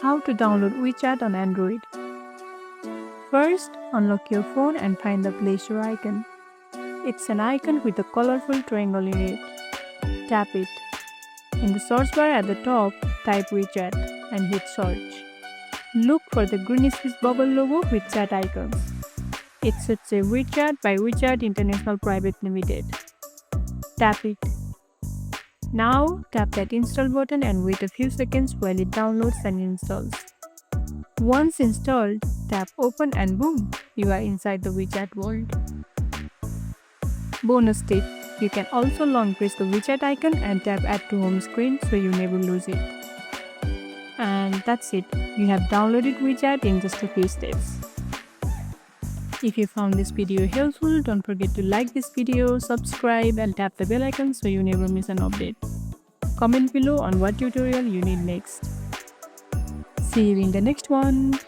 How to download WeChat on Android. First, unlock your phone and find the Play Store icon. It's an icon with a colorful triangle in it. Tap it. In the search bar at the top, type WeChat and hit search. Look for the greenish bubble logo with chat icons. It should say WeChat by WeChat International Private Limited. Tap it. Now, tap that install button and wait a few seconds while it downloads and installs. Once installed, tap open and boom, you are inside the WeChat world. Bonus tip, you can also long press the WeChat icon and tap add to home screen so you never lose it. And that's it, you have downloaded WeChat in just a few steps. If you found this video helpful, don't forget to like this video, subscribe and tap the bell icon so you never miss an update. Comment below on what tutorial you need next. See you in the next one.